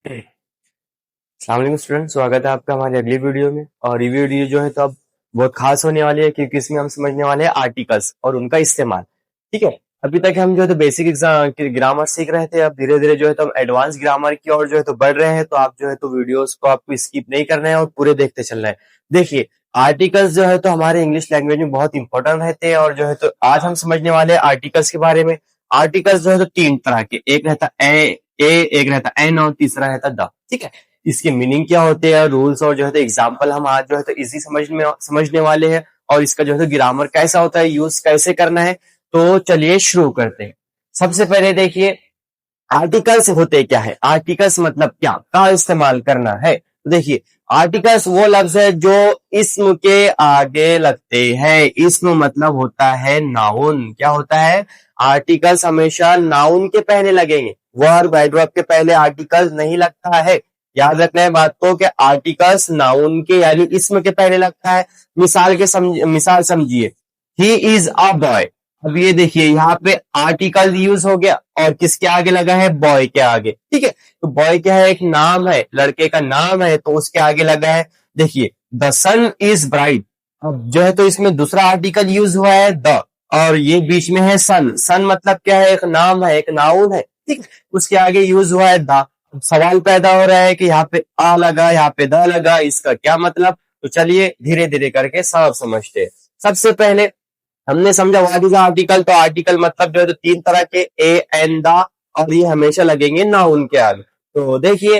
अस्सलाम स्टूडेंट, स्वागत है आपका हमारी अगली वीडियो में। और ये वीडियो जो है तो अब बहुत खास होने वाली है, क्योंकि इसमें हम समझने वाले हैं आर्टिकल्स और उनका इस्तेमाल। ठीक है, अभी तक हम जो है तो बेसिक एग्जाम ग्रामर सीख रहे थे। अब धीरे धीरे जो है तो हम एडवांस ग्रामर की ओर जो है तो बढ़ रहे हैं। तो आप जो है तो वीडियोस को आपको स्किप नहीं करना है और पूरे देखते चलना है। देखिए, आर्टिकल्स जो है तो हमारे इंग्लिश लैंग्वेज में बहुत इंपॉर्टेंट रहते हैं। और जो है तो आज हम समझने वाले हैं आर्टिकल्स के बारे में। आर्टिकल्स जो है तो तीन तरह के, एक रहता एक रहता एन और तीसरा रहता द। ठीक है, इसके मीनिंग क्या होते हैं, रूल्स और जो है तो एग्जाम्पल हम आज जो है तो इजी समझने वाले हैं। और इसका जो है तो ग्रामर कैसा होता है, यूज कैसे करना है। तो चलिए शुरू करते हैं। सबसे पहले देखिए, आर्टिकल्स होते क्या है। आर्टिकल्स मतलब क्या का इस्तेमाल करना है। तो देखिए, आर्टिकल्स वो लफ्ज है जो इसम के आगे लगते हैं। इसम मतलब होता है नाउन। क्या होता है? आर्टिकल्स हमेशा नाउन के पहले लगेंगे, वर्ब एडवर्ब के पहले आर्टिकल्स नहीं लगता है। याद रखना है बात को कि आर्टिकल्स नाउन के यानी इसम के पहले लगता है। मिसाल समझिए, ही इज अ बॉय। अब ये देखिए, यहाँ पे आर्टिकल यूज हो गया और किसके आगे लगा है? बॉय के आगे। ठीक है, तो बॉय क्या है? एक नाम है, लड़के का नाम है, तो उसके आगे लगा है। देखिए, द सन इज ब्राइट। अब जो है तो इसमें दूसरा आर्टिकल यूज हुआ है द, और ये बीच में है सन। सन मतलब क्या है? एक नाम है, एक नाउन है। ठीक, उसके आगे यूज हुआ है द। सवाल पैदा हो रहा है कि यहाँ पे आ लगा, यहाँ पे द लगा, इसका क्या मतलब? तो चलिए धीरे धीरे करके सब समझते हैं। सबसे पहले हमने समझा व्हाट इज आर्टिकल। तो आर्टिकल मतलब जो है तो तीन तरह के, ए एंड द, और ये हमेशा लगेंगे नाउन के आगे। तो देखिए,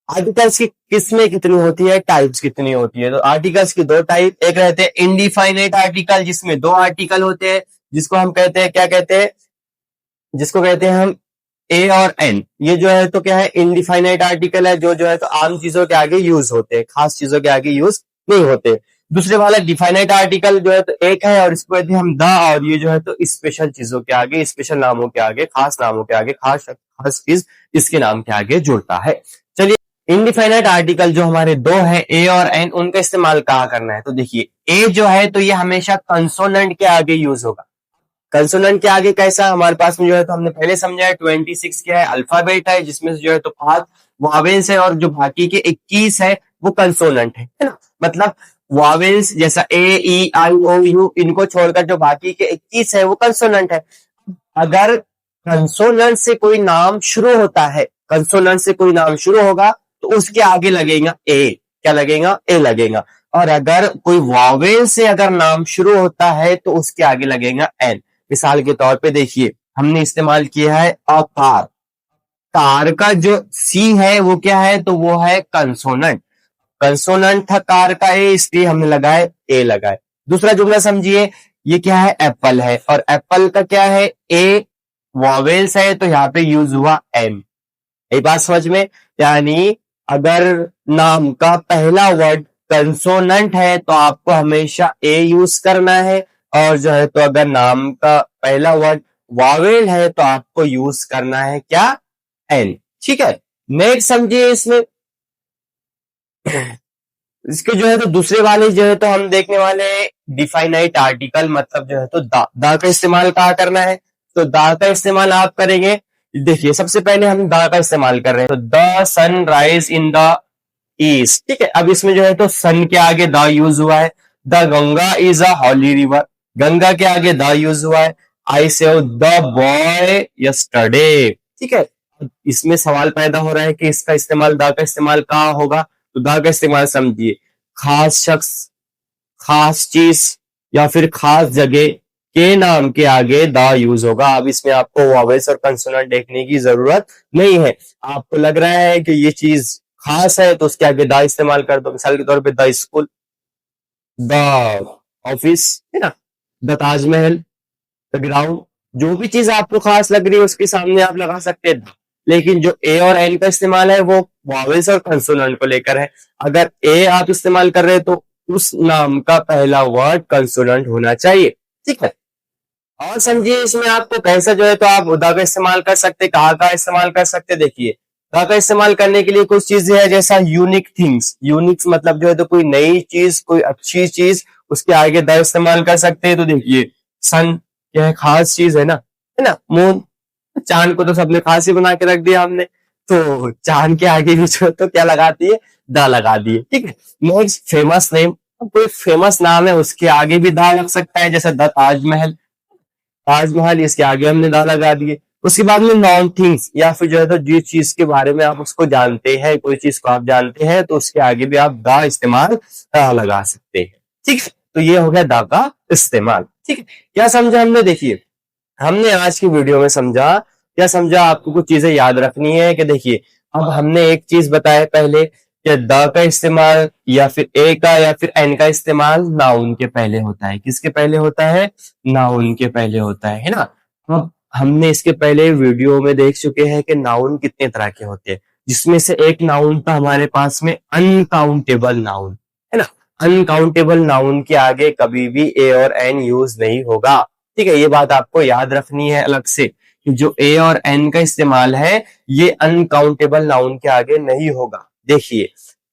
आर्टिकल्स की किस्में कितनी होती है, टाइप्स कितनी होती है। तो आर्टिकल्स की दो टाइप, एक रहते हैं इनडिफाइनेट आर्टिकल, जिसमें दो आर्टिकल होते हैं, जिसको हम कहते हैं, क्या कहते हैं, जिसको कहते हैं हम ए और एन। ये जो है तो क्या है? इनडिफाइनाइट आर्टिकल है, जो है तो आम चीजों के आगे यूज होते हैं, खास चीजों के आगे यूज नहीं होते। दूसरे वाला डिफाइनाइट आर्टिकल जो है तो एक है, और इसको कहते हैं हम द, और ये जो है तो स्पेशल चीजों के आगे, स्पेशल नामों के आगे, खास नामों के आगे, खास खास चीज इसके नाम के आगे जुड़ता है। चलिए, इनडिफाइनाइट आर्टिकल जो हमारे दो है, ए और एन, उनका इस्तेमाल कहाँ करना है। तो देखिए, ए जो है तो ये हमेशा कंसोनेंट के आगे यूज होगा। कंसोनेंट के आगे कैसा? हमारे पास में जो है तो हमने पहले समझा है 26 क्या है? अल्फाबेट है, जिसमें से जो है तो 5 वावेल्स है, और जो बाकी के 21 है वो कंसोनेंट है ना। मतलब वावेल्स जैसा ए ई आई ओ यू, इनको छोड़कर जो बाकी के 21 है वो कंसोनेंट है। अगर कंसोनेंट से कोई नाम शुरू होता है, कंसोनेंट से कोई नाम शुरू होगा, तो उसके आगे लगेगा ए। क्या लगेगा? ए लगेगा। और अगर कोई वावेल से अगर नाम शुरू होता है तो उसके आगे लगेगा एन। मिसाल के तौर पे देखिए, हमने इस्तेमाल किया है अ कार। कार का जो सी है वो क्या है? तो वो है कंसोनेंट। कंसोनेंट था कार का ए, इसलिए हमने लगाए ए लगाए। दूसरा जुमला समझिए, ये क्या है? एप्पल है, और एप्पल का क्या है? ए वॉवेल्स है, तो यहाँ पे यूज हुआ एम। ये बात समझ में? यानी अगर नाम का पहला वर्ड कंसोनेंट है तो आपको हमेशा ए यूज करना है, और जो है तो अगर नाम का पहला वर्ड वावेल है तो आपको यूज करना है क्या? एन। ठीक है, नेक्स्ट समझिए इसमें। इसके जो है तो दूसरे वाले जो है तो हम देखने वाले हैं डिफाइनाइट आर्टिकल, मतलब जो है तो दा का इस्तेमाल कहाँ करना है। तो दा का इस्तेमाल आप करेंगे। देखिए, सबसे पहले हम दा का इस्तेमाल कर रहे हैं, तो the sun rise in the east. ठीक है, अब इसमें जो है तो सन के आगे द यूज हुआ है। The Ganga is a holy river, Ganga के आगे द यूज हुआ है। I save the boy yesterday. ठीक है, इसमें सवाल पैदा हो रहा है कि इसका इस्तेमाल, द का इस्तेमाल कहाँ होगा। तो द का इस्तेमाल समझिए, खास शख्स, खास चीज, या फिर खास जगह के नाम के आगे द यूज होगा। अब इसमें आपको वॉवेल्स और कंसोनेंट देखने की जरूरत नहीं है। आपको लग रहा है कि ये चीज खास है तो उसके आगे द इस्तेमाल कर दो। मिसाल के तौर पे द स्कूल, द ऑफिस, है ना, द ताजमहल, द ग्राउंड। जो भी चीज आपको खास लग रही है उसके सामने आप लगा सकते हैं। लेकिन जो ए और एन का इस्तेमाल है वो वॉवेल्स और कंसोनेंट को लेकर है। अगर ए आप इस्तेमाल कर रहे हैं तो उस नाम का पहला वर्ड कंसोनेंट होना चाहिए। ठीक है, और समझिए इसमें आपको कैसा जो है तो आप द का इस्तेमाल कर सकते, कहाँ का इस्तेमाल कर सकते। देखिए, द का इस्तेमाल करने के लिए कुछ चीजें है, जैसा यूनिक थिंग्स। यूनिक्स मतलब जो है तो कोई नई चीज, कोई अच्छी चीज, उसके आगे द इस्तेमाल कर सकते हैं। तो देखिए, सन क्या है? खास चीज है ना, है ना। मून, चांद को तो सबने खास ही बना के रख दिया हमने। तो चांद के आगे भी जो है तो क्या लगा दिए, द लगा दिए। ठीक है, नेक्स्ट फेमस नेम, कोई फेमस नाम है उसके आगे भी द लग सकता है, जैसे द ताजमहल, ताजमहल इसके आगे हमने दा लगा दिए। उसके बाद में नॉन थिंग्स, या फिर जो है तो जिस चीज के बारे में आप उसको जानते हैं, कोई चीज को आप जानते हैं तो उसके आगे भी आप दा इस्तेमाल लगा सकते हैं। ठीक है, तो ये हो गया दा का इस्तेमाल। ठीक है, क्या समझा हमने, देखिए हमने आज की वीडियो में समझा, क्या समझा, आपको कुछ चीजें याद रखनी है कि देखिए अब हमने एक चीज बताया पहले कि द का इस्तेमाल या फिर ए का या फिर एन का इस्तेमाल नाउन के पहले होता है। किसके पहले होता है, नाउन के पहले होता है ना। अब हमने इसके पहले वीडियो में देख चुके हैं कि नाउन कितने तरह के होते हैं, जिसमें से एक नाउन था हमारे पास में अनकाउंटेबल नाउन, है ना। अनकाउंटेबल नाउन के आगे कभी भी ए और एन यूज नहीं होगा। ठीक है, ये बात आपको याद रखनी है अलग से कि जो ए और एन का इस्तेमाल है ये अनकाउंटेबल नाउन के आगे नहीं होगा। देखिए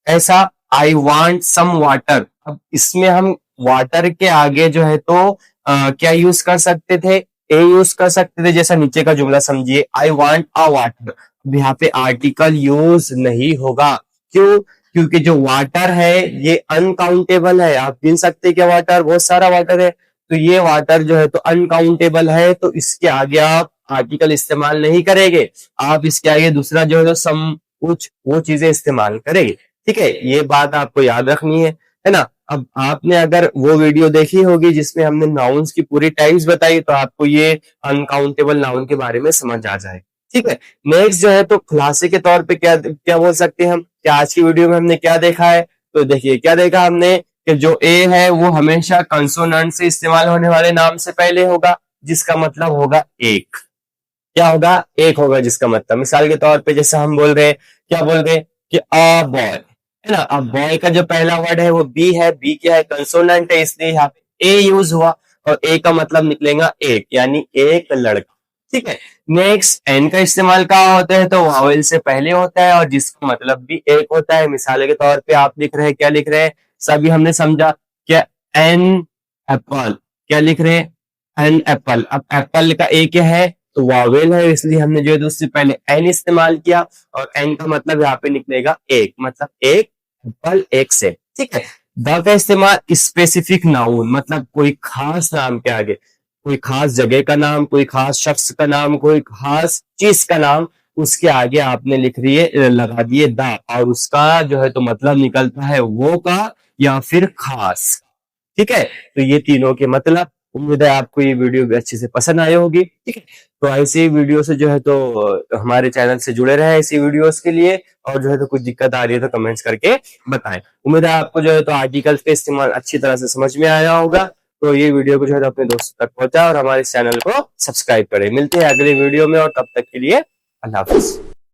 ऐसा, आई वांट सम वाटर, अब इसमें हम वाटर के आगे जो है तो क्या यूज कर सकते थे, ए यूज कर सकते थे। जैसा नीचे का जुमला समझिए, आई वांट अ वाटर, अब यहाँ पे आर्टिकल यूज नहीं होगा। क्यों, क्योंकि जो वाटर है ये अनकाउंटेबल है। आप गिन सकते हैं क्या वाटर, बहुत सारा वाटर है, तो ये वाटर जो है तो अनकाउंटेबल है, तो इसके आगे आप आर्टिकल इस्तेमाल नहीं करेंगे, आप इसके आगे दूसरा जो है तो सम कुछ वो चीजें इस्तेमाल करेंगे। ठीक है, ये बात आपको याद रखनी है ना। अब आपने अगर वो वीडियो देखी होगी जिसमें हमने नाउन्स की पूरी टाइप्स बताई, तो आपको ये अनकाउंटेबल नाउन के बारे में समझ आ जाए। ठीक है, नेक्स्ट जो है तो खुलासे के तौर पे क्या क्या बोल सकते हैं हम, क्या आज की वीडियो में हमने क्या देखा है, तो देखिए क्या देखा हमने कि जो ए है वो हमेशा कंसोनेंट से इस्तेमाल होने वाले नाम से पहले होगा, जिसका मतलब होगा एक। क्या होगा, एक होगा, जिसका मतलब मिसाल के तौर पे जैसे हम बोल रहे हैं, क्या बोल रहे हैं कि अ बॉय, है ना। अब बॉय का जो पहला वर्ड है वो बी है, बी क्या है, कंसोनेंट है, इसलिए यहाँ पे ए यूज हुआ, और ए का मतलब निकलेगा एक, यानी एक लड़का। ठीक है, नेक्स्ट एन का इस्तेमाल कहाँ होता है, तो वावेल से पहले होता है और जिसका मतलब भी एक होता है। मिसाल के तौर पे आप लिख रहे हैं, क्या लिख रहे हैं, सभी हमने समझा क्या, एन एप्पल, क्या लिख रहे हैं, एन एप्पल। अब एप्पल का ए क्या है, तो वावेल है, इसलिए हमने जो है उससे पहले एन इस्तेमाल किया, और एन का मतलब यहाँ पे निकलेगा एक, मतलब एक एप्पल, एक से। ठीक है, द का इस्तेमाल स्पेसिफिक नाउन, मतलब कोई खास नाम के आगे, कोई खास जगह का नाम, कोई खास शख्स का नाम, कोई खास चीज का नाम, उसके आगे आपने लिख रही है लगा दिए द, और उसका जो है तो मतलब निकलता है वो का या फिर खास। ठीक है, तो ये तीनों के मतलब। उम्मीद है आपको ये वीडियो भी अच्छे से पसंद आई होगी। ठीक है, तो ऐसे वीडियो से जो है तो हमारे चैनल से जुड़े रहे ऐसी वीडियोस के लिए, और जो है तो कुछ दिक्कत आ रही है तो कमेंट्स करके बताएं। उम्मीद है आपको जो है तो आर्टिकल्स का इस्तेमाल अच्छी तरह से समझ में आया होगा। तो ये वीडियो को जो है तो अपने दोस्तों तक पहुंचाए और हमारे चैनल को सब्सक्राइब करें। मिलते हैं अगले वीडियो में, और तब तक के लिए अल्लाह हाफिज।